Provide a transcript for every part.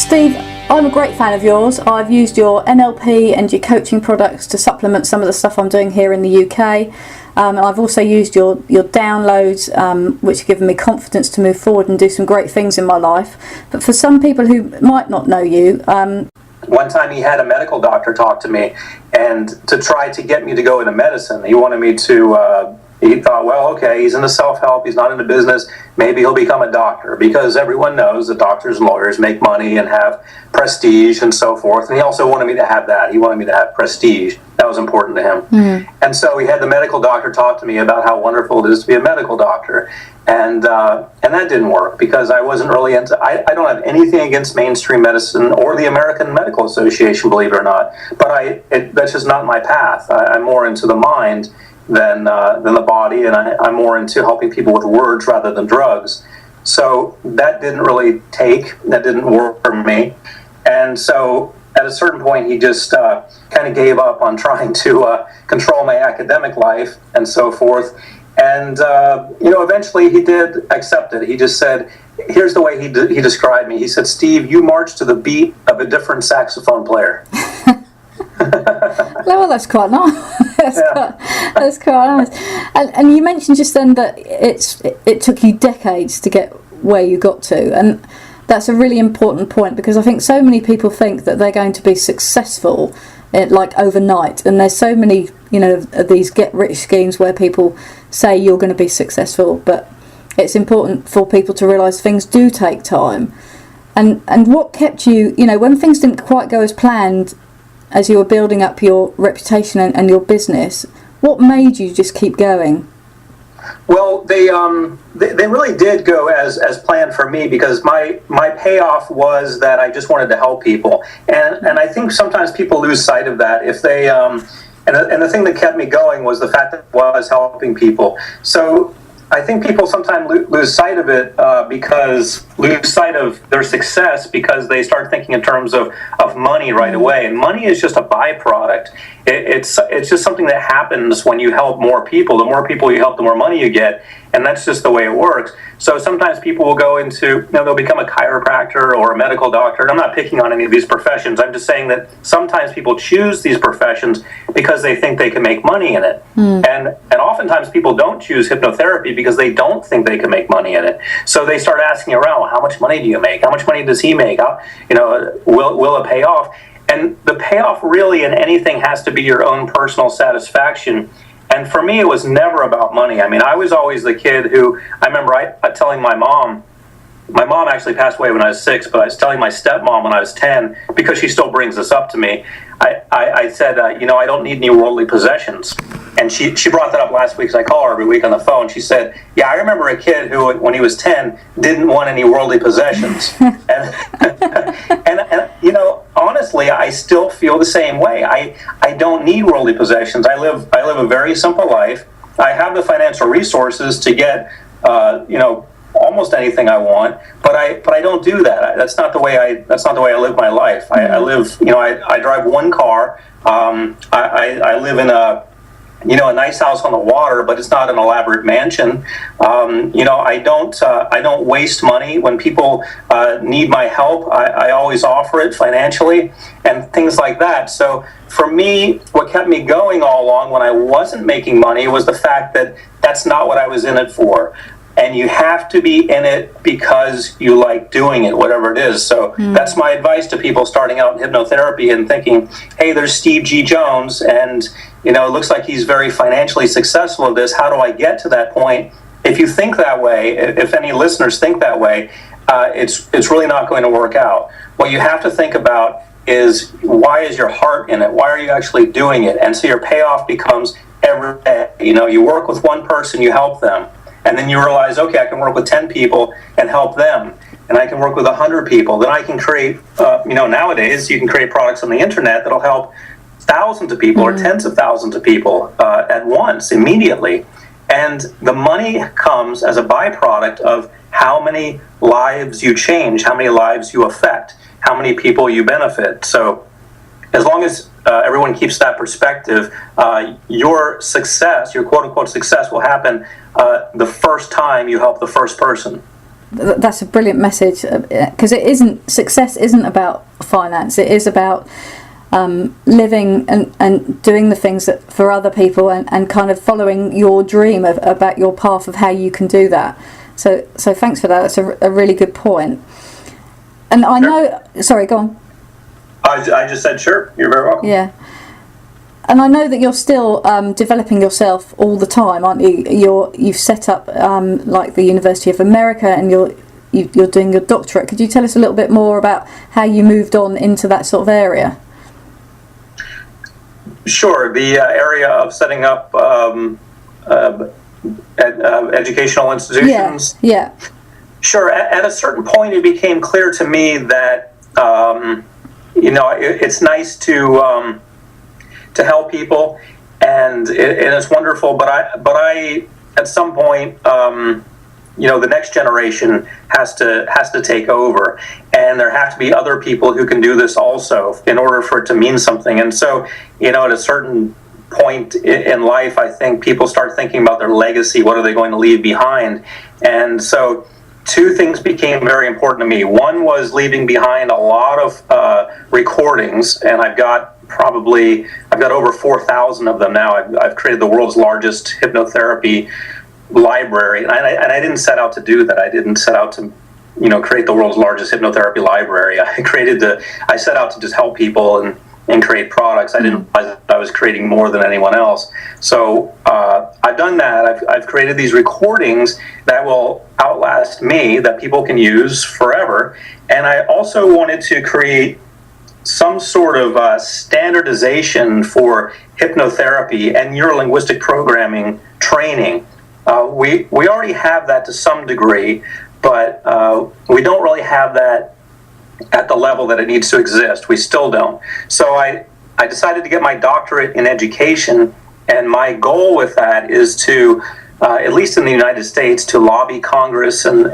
Steve, I'm a great fan of yours. I've used your NLP and your coaching products to supplement some of the stuff I'm doing here in the UK. And I've also used your downloads, which have given me confidence to move forward and do some great things in my life. But for some people who might not know you... One time he had a medical doctor talk to me, and to try to get me to go into medicine, he wanted me to... He thought, well, okay, he's into self-help, he's not into business, maybe he'll become a doctor, because everyone knows that doctors and lawyers make money and have prestige and so forth. And he also wanted me to have that. He wanted me to have prestige. That was important to him. Mm-hmm. And so he had the medical doctor talk to me about how wonderful it is to be a medical doctor. And that didn't work, because I wasn't really into... I don't have anything against mainstream medicine or the American Medical Association, believe it or not. But that's just not my path. I'm more into the mind than the body, and I'm more into helping people with words rather than drugs. So that didn't really take, that didn't work for me. And so at a certain point, he just kind of gave up on trying to control my academic life and so forth. And, eventually he did accept it. He just said, here's the way he described me. He said, Steve, you march to the beat of a different saxophone player. Well, that's quite nice. That's quite nice. And you mentioned just then that it took you decades to get where you got to, and that's a really important point, because I think so many people think that they're going to be successful like overnight, and there's so many of these get rich schemes where people say you're going to be successful, but it's important for people to realise things do take time. And what kept you, when things didn't quite go as planned, as you were building up your reputation and your business, what made you just keep going? Well, they really did go as planned for me, because my payoff was that I just wanted to help people, and I think sometimes people lose sight of that. If they and the thing that kept me going was the fact that I was helping people. So I think people sometimes lose sight of it, lose sight of their success, because they start thinking in terms of money right away. And money is just a byproduct. It's just something that happens when you help more people. The more people you help, the more money you get. And that's just the way it works. So sometimes people will go into, they'll become a chiropractor or a medical doctor. And I'm not picking on any of these professions. I'm just saying that sometimes people choose these professions because they think they can make money in it. And oftentimes people don't choose hypnotherapy because they don't think they can make money in it. So they start asking around, well, how much money do you make? How much money does he make? Will it pay off? And the payoff really in anything has to be your own personal satisfaction. And for me, it was never about money. I mean, I was always the kid who, I remember telling my mom actually passed away when I was 6, but I was telling my stepmom when I was 10, because she still brings this up to me, I said, I don't need any worldly possessions. And she brought that up last week, because I call her every week on the phone. She said, yeah, I remember a kid who, when he was 10, didn't want any worldly possessions. and honestly, I still feel the same way. I don't need worldly possessions. I live a very simple life. I have the financial resources to get, almost anything I want, but I don't do that. That's not the way I live my life. I live, I drive one car. I live in a nice house on the water, but it's not an elaborate mansion. I don't waste money. When people need my help, I always offer it financially and things like that. So for me, what kept me going all along when I wasn't making money was the fact that that's not what I was in it for. And you have to be in it because you like doing it, whatever it is. So that's my advice to people starting out in hypnotherapy and thinking, hey, there's Steve G. Jones, and it looks like he's very financially successful at this. How do I get to that point? If you think that way, if any listeners think that way, it's really not going to work out. What you have to think about is, why is your heart in it? Why are you actually doing it? And so your payoff becomes every day. You work with one person, you help them. And then you realize, okay, I can work with 10 people and help them. And I can work with 100 people. Then I can create, nowadays you can create products on the internet that'll help thousands of people or tens of thousands of people at once, immediately. And the money comes as a byproduct of how many lives you change, how many lives you affect, how many people you benefit. So as long as everyone keeps that perspective, your success, your quote-unquote success, will happen the first time you help the first person. that's a brilliant message, because success isn't about finance. It is about living and doing the things that for other people, and kind of following your dream about your path of how you can do that. So thanks for that. That's a really good point. And I know, sorry, go on. I just said sure. You're very welcome. Yeah. And I know that you're still developing yourself all the time, aren't you? You've set up like the University of America, and you're doing your doctorate. Could you tell us a little bit more about how you moved on into that sort of area? Sure. The area of setting up educational institutions. Yeah. Sure. At a certain point, it became clear to me that it's nice to help people, and it's wonderful. But I at some point, the next generation has to take over, and there have to be other people who can do this also in order for it to mean something. And so, at a certain point in life, I think people start thinking about their legacy. What are they going to leave behind? And so, two things became very important to me. One was leaving behind a lot of recordings, and I've got over 4,000 of them now. I've created the world's largest hypnotherapy library, and I didn't set out to do that. I didn't set out to create the world's largest hypnotherapy library. I set out to just help people and create products. I didn't realize that I was creating more than anyone else. So I've done that. I've created these recordings that will outlast me, that people can use forever. And I also wanted to create some sort of standardization for hypnotherapy and neurolinguistic programming training. We already have that to some degree, but we don't really have that at the level that it needs to exist. We still don't. So I decided to get my doctorate in education, and my goal with that is to, at least in the United States, to lobby Congress and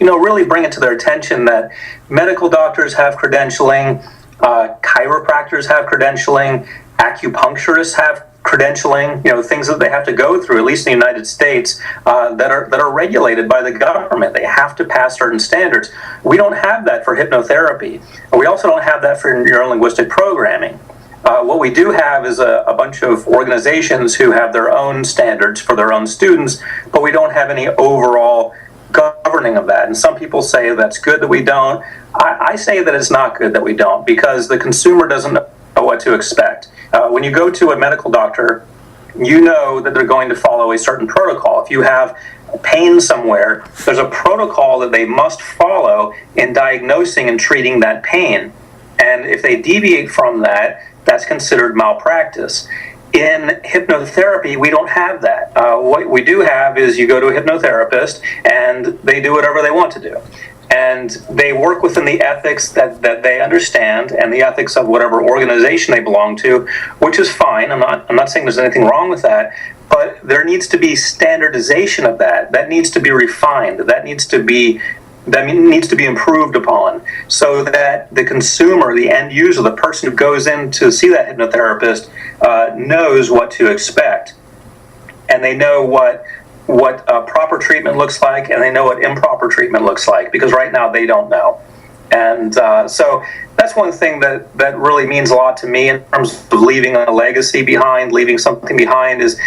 really bring it to their attention that medical doctors have credentialing, chiropractors have credentialing, acupuncturists have credentialing, things that they have to go through, at least in the United States, that are regulated by the government. They have to pass certain standards. We don't have that for hypnotherapy. We also don't have that for neurolinguistic programming. What we do have is a bunch of organizations who have their own standards for their own students, but we don't have any overall governing of that. And some people say that's good that we don't. I say that it's not good that we don't, because the consumer doesn't know what to expect. When you go to a medical doctor, you know that they're going to follow a certain protocol. If you have pain somewhere, there's a protocol that they must follow in diagnosing and treating that pain. And if they deviate from that, that's considered malpractice. In hypnotherapy, we don't have that. What we do have is you go to a hypnotherapist and they do whatever they want to do. And they work within the ethics that they understand, and the ethics of whatever organization they belong to, which is fine. I'm not saying there's anything wrong with that, but there needs to be standardization of that. That needs to be refined. That needs to be improved upon, so that the consumer, the end user, the person who goes in to see that hypnotherapist knows what to expect, and they know what proper treatment looks like, and they know what improper treatment looks like, because right now they don't know. And so that's one thing that really means a lot to me in terms of leaving a legacy behind, leaving something behind, is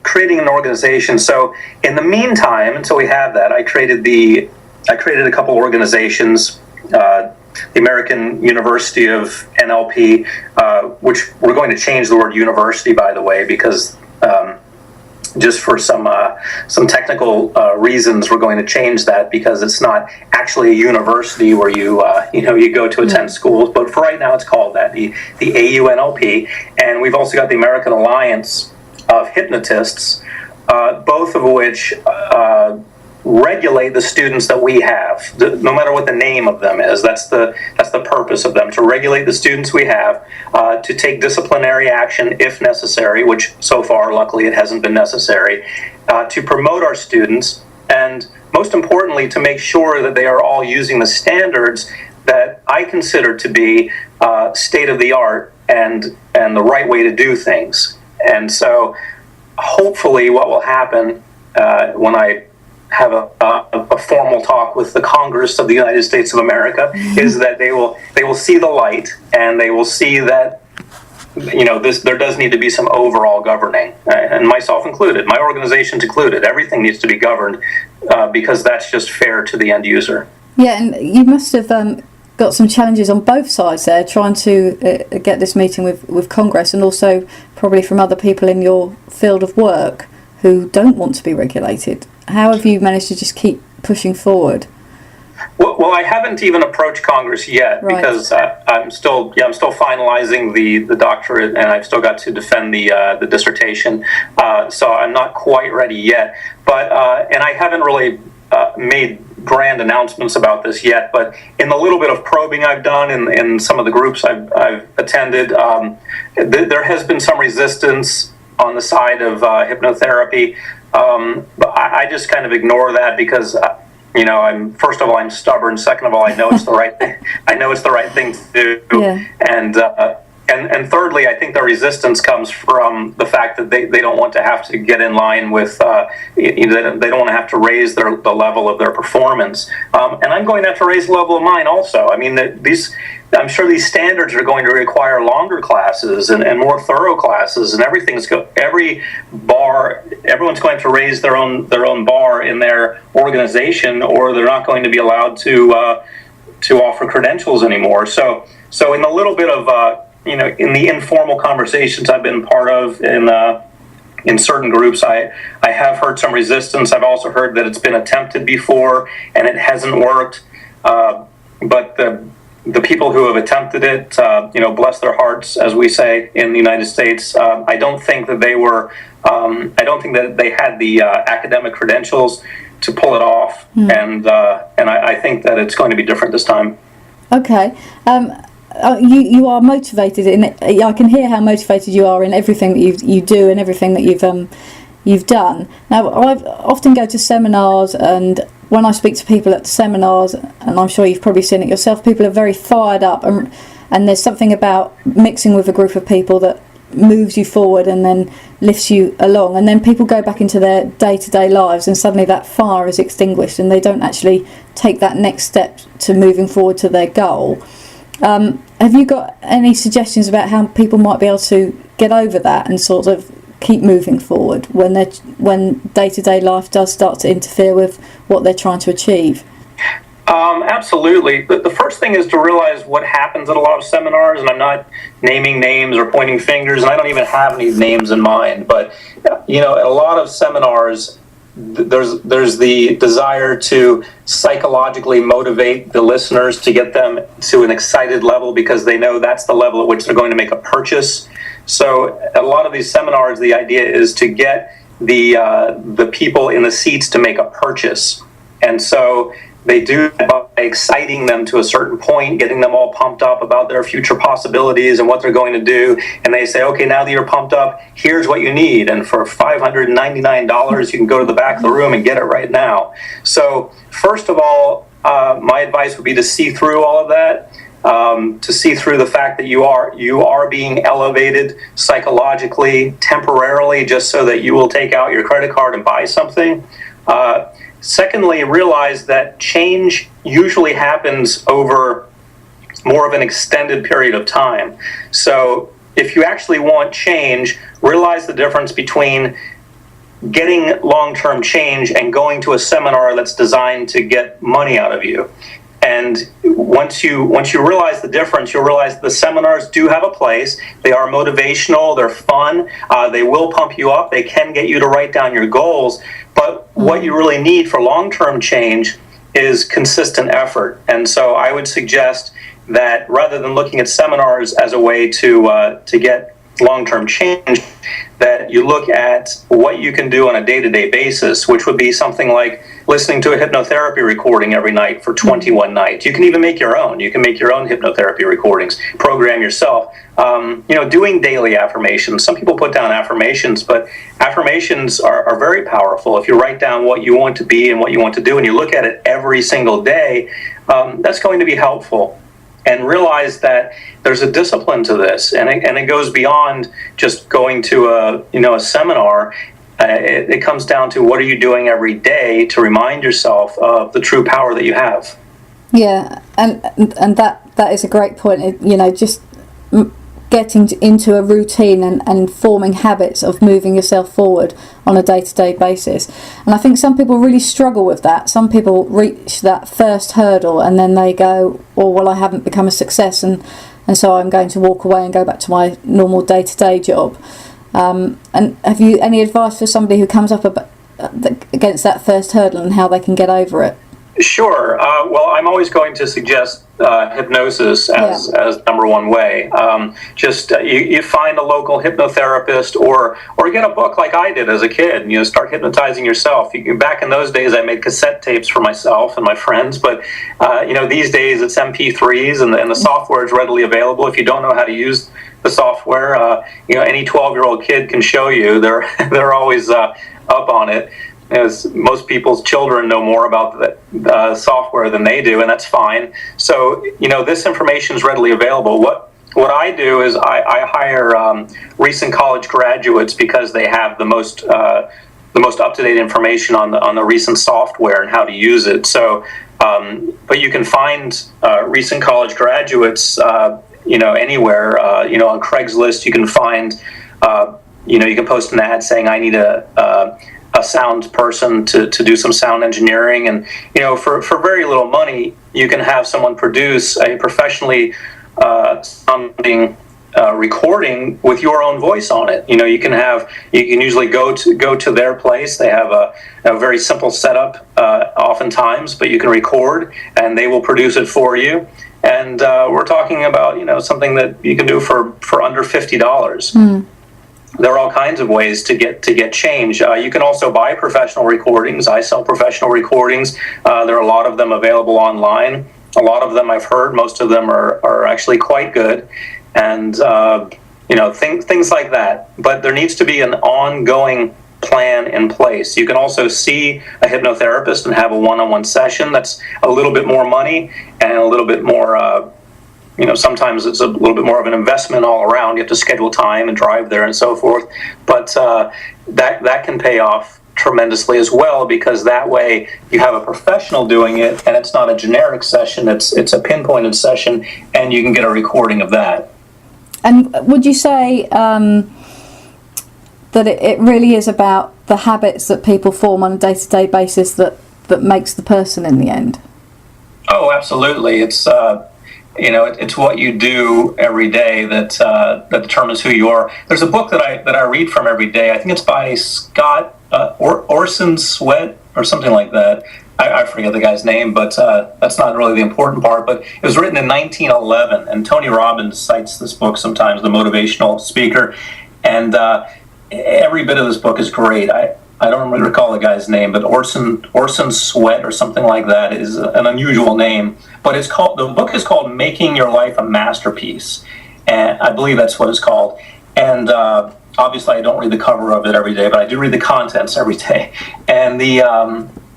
creating an organization. So in the meantime, until we have that, I created a couple organizations, the American University of NLP, which we're going to change the word university, by the way, because just for some technical reasons, we're going to change that, because it's not actually a university where you go to attend schools. But for right now, it's called that, the AUNLP. And we've also got the American Alliance of Hypnotists, both of which regulate the students that we have, no matter what the name of them is. That's the purpose of them, to regulate the students we have, to take disciplinary action if necessary, which so far, luckily, it hasn't been necessary, to promote our students, and most importantly, to make sure that they are all using the standards that I consider to be state of the art and the right way to do things. And so hopefully what will happen when I have a formal talk with the Congress of the United States of America, is that they will see the light, and they will see that, you know, there does need to be some overall governing, and myself included, my organization's included. Everything needs to be governed because that's just fair to the end user. Yeah, and you must have got some challenges on both sides there, trying to get this meeting with Congress, and also probably from other people in your field of work who don't want to be regulated. How have you managed to just keep pushing forward? Well, I haven't even approached Congress yet, right, because I'm still finalizing the doctorate, and I've still got to defend the dissertation. So I'm not quite ready yet. But and I haven't really made grand announcements about this yet. But in the little bit of probing I've done in some of the groups I've attended, there has been some resistance on the side of hypnotherapy. But I just kind of ignore that because, you know, first of all, I'm stubborn. Second of all, I know it's the right thing. I know it's the right thing to do. Yeah. And thirdly, I think the resistance comes from the fact that they don't want to have to get in line with, they don't want to have to raise the level of their performance. And I'm going to have to raise the level of mine also. I mean, I'm sure these standards are going to require longer classes and more thorough classes, and everybody's going to raise their own bar in their organization, or they're not going to be allowed to offer credentials anymore. So in a little bit of you know, in the informal conversations I've been part of in certain groups, I have heard some resistance. I've also heard that it's been attempted before and it hasn't worked. But the people who have attempted it, you know, bless their hearts, as we say in the United States. I don't think that they were. I don't think that they had the academic credentials to pull it off. And I think that it's going to be different this time. Okay. You are motivated in it. I can hear how motivated you are in everything that you do and everything that you've done. Now, I often go to seminars, and when I speak to people at the seminars, and I'm sure you've probably seen it yourself, people are very fired up, and there's something about mixing with a group of people that moves you forward and then lifts you along, and then people go back into their day-to-day lives and suddenly that fire is extinguished and they don't actually take that next step to moving forward to their goal. Have you got any suggestions about how people might be able to get over that and sort of keep moving forward when day-to-day life does start to interfere with what they're trying to achieve? Absolutely. The first thing is to realize what happens at a lot of seminars, and I'm not naming names or pointing fingers, and I don't even have any names in mind, but you know, at a lot of seminars, there's the desire to psychologically motivate the listeners to get them to an excited level because they know that's the level at which they're going to make a purchase. So at a lot of these seminars, the idea is to get the people in the seats to make a purchase. And so they do that by exciting them to a certain point, getting them all pumped up about their future possibilities and what they're going to do. And they say, okay, now that you're pumped up, here's what you need. And for $599, you can go to the back of the room and get it right now. So first of all, my advice would be to see through all of that, to see through the fact that you are being elevated psychologically, temporarily, just so that you will take out your credit card and buy something. Secondly, realize that change usually happens over more of an extended period of time. So if you actually want change, realize the difference between getting long-term change and going to a seminar that's designed to get money out of you. And once you realize the difference, you'll realize the seminars do have a place. They are motivational, they're fun, they will pump you up, they can get you to write down your goals. But what you really need for long-term change is consistent effort. And so I would suggest that rather than looking at seminars as a way to get long-term change, that you look at what you can do on a day-to-day basis, which would be something like listening to a hypnotherapy recording every night for 21 nights. You can even make your own. You can make your own hypnotherapy recordings, program yourself. Doing daily affirmations. Some people put down affirmations, but affirmations are very powerful. If you write down what you want to be and what you want to do, and you look at it every single day, that's going to be helpful. And realize that there's a discipline to this, and it goes beyond just going to a seminar. it comes down to what are you doing every day to remind yourself of the true power that you have. Yeah, and that is a great point. Just getting into a routine and forming habits of moving yourself forward on a day-to-day basis. And I think some people really struggle with that. Some people reach that first hurdle and then they go, oh, well, I haven't become a success, and so I'm going to walk away and go back to my normal day-to-day job. And have you any advice for somebody who comes up against that first hurdle and how they can get over it? Sure. Well, I'm always going to suggest hypnosis as number one way. You find a local hypnotherapist or get a book like I did as a kid. Start hypnotizing yourself. Back in those days, I made cassette tapes for myself and my friends. But these days it's MP3s and the software is readily available. If you don't know how to use the software, any 12-year-old kid can show you. They're always up on it. As most people's children know more about the software than they do, and that's fine. So, this information is readily available. What I do is I hire recent college graduates because they have the most up-to-date information on the recent software and how to use it. So, but you can find recent college graduates, anywhere. On Craigslist, you can find, you can post an ad saying I need a sound person to do some sound engineering, and for very little money you can have someone produce a professionally sounding recording with your own voice on it. You can usually go to their place. They have a very simple setup oftentimes, but you can record and they will produce it for you. And we're talking about something that you can do for under $50. There are all kinds of ways to get change. You can also buy professional recordings. I sell professional recordings. There are a lot of them available online. A lot of them I've heard. Most of them are actually quite good, and things like that. But there needs to be an ongoing plan in place. You can also see a hypnotherapist and have a one-on-one session. That's a little bit more money and a little bit more. Sometimes it's a little bit more of an investment all around. You have to schedule time and drive there and so forth. But that can pay off tremendously as well, because that way you have a professional doing it, and it's not a generic session. It's a pinpointed session, and you can get a recording of that. And would you say that it really is about the habits that people form on a day-to-day basis that makes the person in the end? Oh, absolutely. It's it's what you do every day that determines who you are. There's a book that I read from every day. I think it's by Scott Orson Swett or something like that. I forget the guy's name, but that's not really the important part. But it was written in 1911, and Tony Robbins cites this book sometimes, the motivational speaker. And every bit of this book is great. I don't really recall the guy's name, but Orson Swett or something like that is an unusual name. But the book is called Making Your Life a Masterpiece, and I believe that's what it's called. And obviously, I don't read the cover of it every day, but I do read the contents every day. And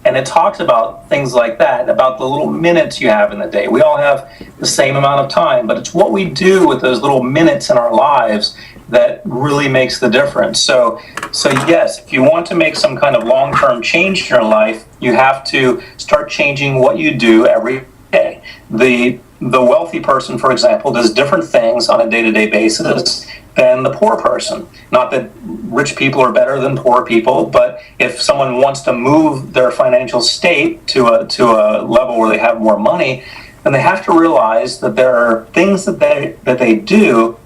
and it talks about things like that, about the little minutes you have in the day. We all have the same amount of time, but it's what we do with those little minutes in our lives that really makes the difference. So yes, if you want to make some kind of long-term change in your life, you have to start changing what you do every day. The wealthy person, for example, does different things on a day-to-day basis than the poor person. Not that rich people are better than poor people, but if someone wants to move their financial state to a level where they have more money, then they have to realize that there are things that they do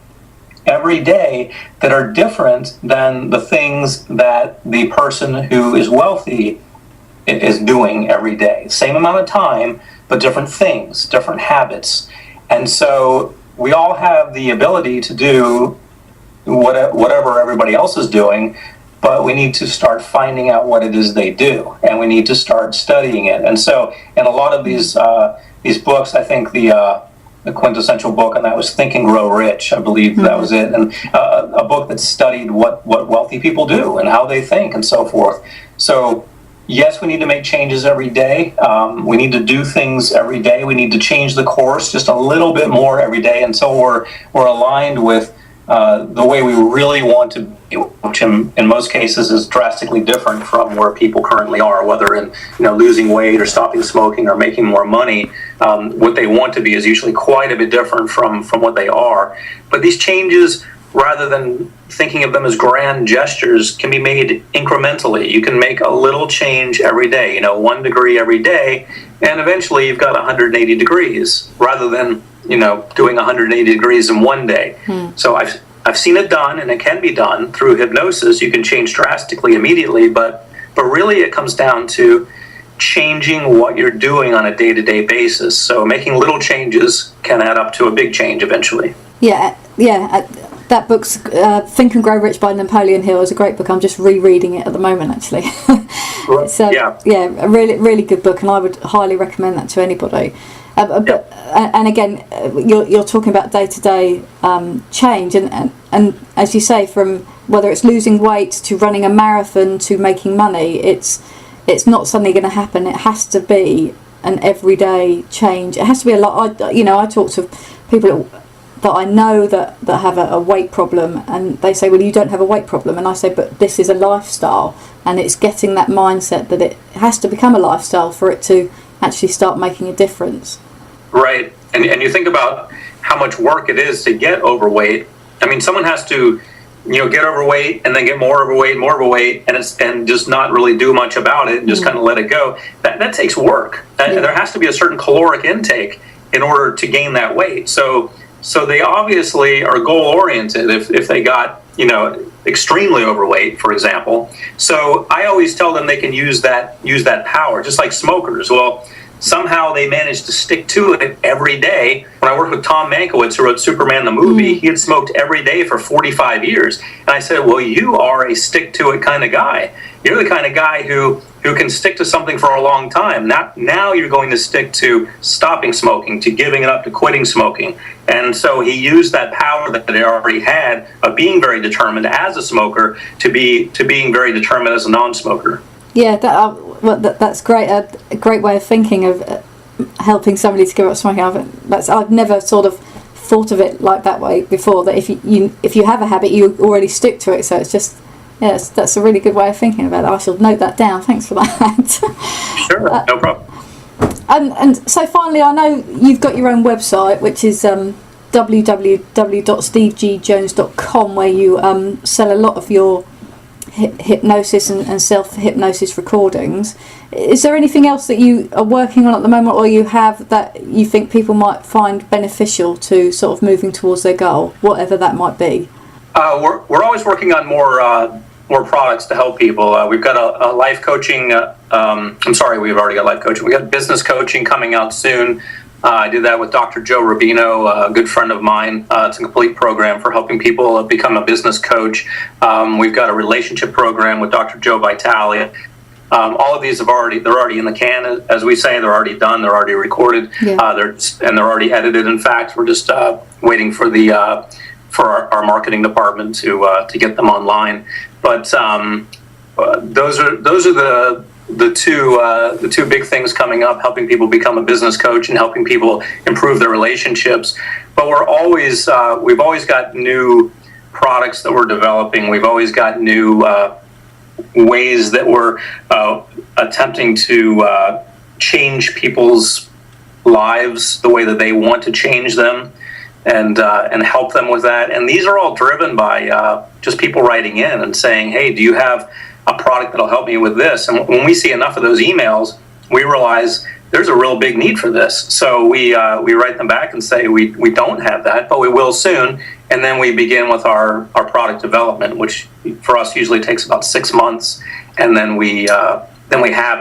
every day that are different than the things that the person who is wealthy is doing every day. Same amount of time, but different things, different habits. And so we all have the ability to do whatever everybody else is doing, but we need to start finding out what it is they do, and we need to start studying it. And so in a lot of these books, I think the quintessential book on that was Think and Grow Rich. I believe that was it. And a book that studied what wealthy people do and how they think and so forth. So yes, we need to make changes every day. We need to do things every day. We need to change the course just a little bit more every day until we're aligned with the way we really want to be, which in most cases is drastically different from where people currently are, whether in losing weight or stopping smoking or making more money. What they want to be is usually quite a bit different from what they are. But these changes, rather than thinking of them as grand gestures, can be made incrementally. You can make a little change every day, 1 degree every day, and eventually you've got 180 degrees, rather than doing 180 degrees in one day. So I've seen it done, and it can be done through hypnosis. You can change drastically immediately, but really it comes down to changing what you're doing on a day-to-day basis. So making little changes can add up to a big change eventually. Yeah. That book's Think and Grow Rich by Napoleon Hill is a great book. I'm just rereading it at the moment, actually. So a really, really good book, and I would highly recommend that to anybody. And again, you're talking about day-to-day change, and as you say, from whether it's losing weight to running a marathon to making money, it's not suddenly going to happen. It has to be an everyday change. It has to be a lot. I talk to people that I know that have a weight problem, and they say, well, you don't have a weight problem, and I say, but this is a lifestyle, and it's getting that mindset that it has to become a lifestyle for it to actually start making a difference. Right. And you think about how much work it is to get overweight. I mean, someone has to get overweight and then get more overweight, and just not really do much about it and just kind of let it go. That takes work. There has to be a certain caloric intake in order to gain that weight. So they obviously are goal-oriented if they got, extremely overweight, for example. So I always tell them they can use that power, just like smokers. Well, somehow they managed to stick to it every day. When I worked with Tom Mankiewicz, who wrote Superman the movie, he had smoked every day for 45 years. And I said, well, you are a stick-to-it kind of guy. You're the kind of guy who can stick to something for a long time. Now you're going to stick to stopping smoking, to giving it up, to quitting smoking. And so he used that power that he already had of being very determined as a smoker to being very determined as a non-smoker. Yeah, that's great. A great way of thinking of helping somebody to give up smoking. I've never sort of thought of it like that way before. That if you have a habit, you already stick to it. So it's just that's a really good way of thinking about it. I shall note that down. Thanks for that. Sure, no problem. And so finally, I know you've got your own website, which is www.stevegjones.com, where you sell a lot of your hypnosis and self-hypnosis recordings. Is there anything else that you are working on at the moment, or you have that you think people might find beneficial to sort of moving towards their goal, whatever that might be? We're always working on more products to help people. We've got a life coaching. We've already got life coaching. We got business coaching coming out soon. I did that with Dr. Joe Rubino, a good friend of mine. It's a complete program for helping people become a business coach. We've got a relationship program with Dr. Joe Vitale. All of these they're already in the can, as we say. They're already done. They're already recorded. Yeah. They're already edited. In fact, we're just waiting for our marketing department to get them online. But those are the two big things coming up, helping people become a business coach and helping people improve their relationships. But we've always got new products that we're developing. We've always got new ways that we're attempting to change people's lives the way that they want to change them, and help them with that. And these are all driven by just people writing in and saying, hey, do you have a product that'll help me with this? And when we see enough of those emails, we realize there's a real big need for this. So we write them back and say we don't have that, but we will soon. And then we begin with our product development, which for us usually takes about 6 months. And then we have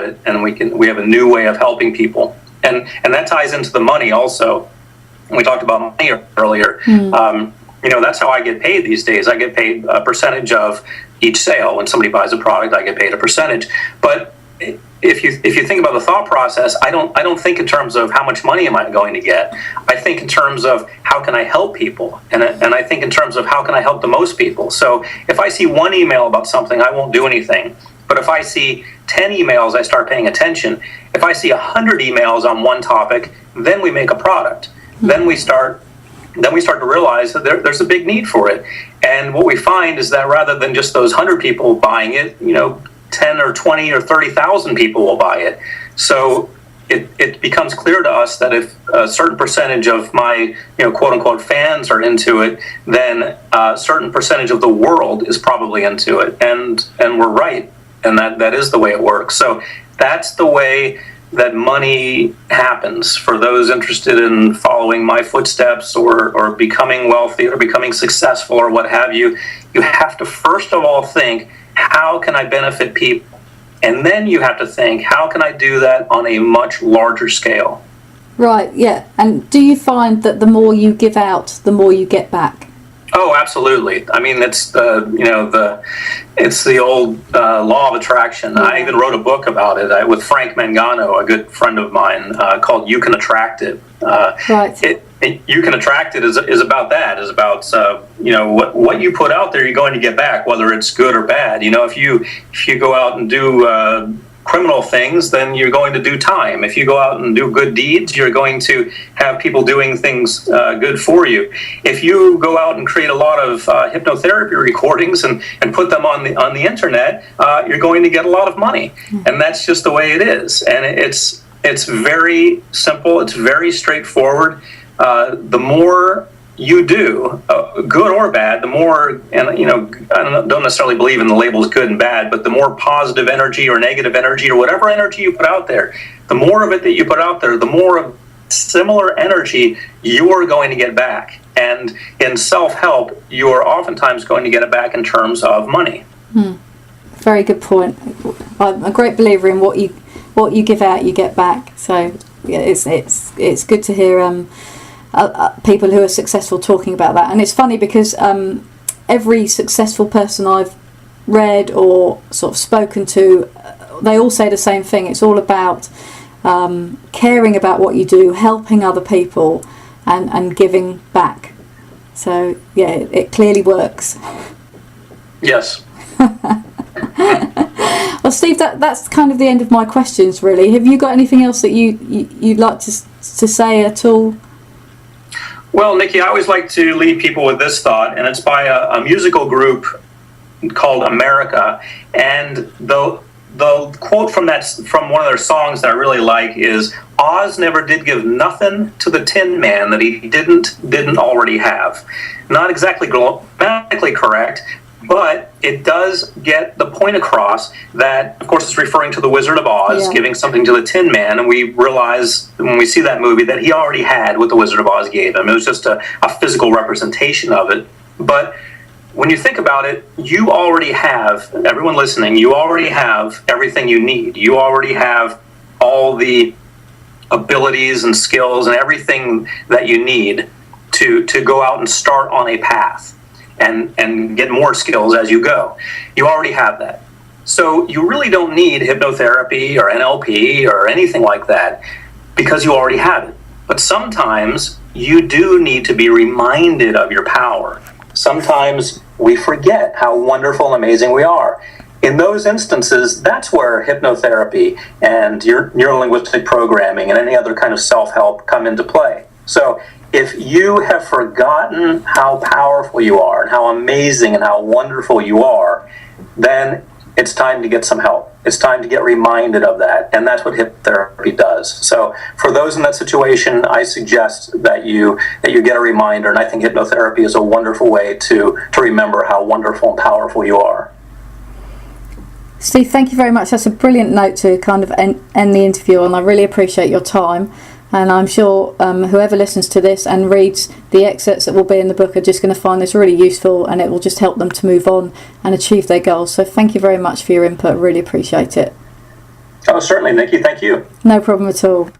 it, and we have a new way of helping people. And that ties into the money also. We talked about money earlier. That's how I get paid these days. I get paid a percentage of each sale. When somebody buys a product, I get paid a percentage. But if you think about the thought process, I don't think in terms of how much money am I going to get. I think in terms of how can I help people, and I think in terms of how can I help the most people. So if I see one email about something, I won't do anything. But if I see 10 emails, I start paying attention. If I see 100 emails on one topic, then we make a product. Then we start then we start to realize that there's a big need for it. And what we find is that rather than just those 100 people buying it, 10 or 20 or 30,000 people will buy it. So it becomes clear to us that if a certain percentage of my, quote unquote fans are into it, then a certain percentage of the world is probably into it. And we're right. And that is the way it works. So that's the way that money happens for those interested in following my footsteps or becoming wealthy or becoming successful or what have you. You have to first of all think, how can I benefit people? And then you have to think, how can I do that on a much larger scale? Right, yeah. And do you find that the more you give out, the more you get back? Oh, absolutely. I mean, it's it's the old law of attraction. I even wrote a book about it with Frank Mangano, a good friend of mine, called "You Can Attract It." Right. You Can Attract It is about that. Is about what you put out there, you're going to get back, whether it's good or bad. If you go out and do criminal things, then you're going to do time. If you go out and do good deeds, you're going to have people doing things good for you. If you go out and create a lot of hypnotherapy recordings and put them on the internet, you're going to get a lot of money. And that's just the way it is. And it's very simple. It's very straightforward. The more you do, good or bad, the more, and I don't necessarily believe in the labels good and bad, but the more positive energy or negative energy or whatever energy you put out there, the more of it that you put out there, the more of similar energy you're going to get back. And in self-help, you're oftentimes going to get it back in terms of money. Very good point. I'm a great believer in what you give out, you get back. So yeah, it's good to hear people who are successful talking about that. And it's funny because every successful person I've read or sort of spoken to, they all say the same thing. It's all about caring about what you do, helping other people, and giving back. So yeah, it clearly works. Yes. Well, Steve, that's kind of the end of my questions, really. Have you got anything else that you'd like to say at all? Well, Nikki, I always like to leave people with this thought, and it's by a musical group called America. And the quote from one of their songs that I really like is, "Oz never did give nothing to the Tin Man that he didn't already have." Not exactly grammatically correct, but it does get the point across that, of course, it's referring to the Wizard of Oz, giving something to the Tin Man, and we realize when we see that movie that he already had what the Wizard of Oz gave him. It was just a physical representation of it. But when you think about it, you already have, everyone listening, you already have everything you need. You already have all the abilities and skills and everything that you need to go out and start on a path. And get more skills as you go. You already have that. So you really don't need hypnotherapy or NLP or anything like that because you already have it. But sometimes you do need to be reminded of your power. Sometimes we forget how wonderful and amazing we are. In those instances, that's where hypnotherapy and your neurolinguistic programming and any other kind of self-help come into play. So if you have forgotten how powerful you are and how amazing and how wonderful you are, then it's time to get some help. It's time to get reminded of that, and that's what hypnotherapy does. So for those in that situation, I suggest that you get a reminder, and I think hypnotherapy is a wonderful way to remember how wonderful and powerful you are. Steve, thank you very much. That's a brilliant note to kind of end the interview on. I really appreciate your time. And I'm sure whoever listens to this and reads the excerpts that will be in the book are just going to find this really useful, and it will just help them to move on and achieve their goals. So thank you very much for your input. Really appreciate it. Oh, certainly, Nikki. Thank you. No problem at all.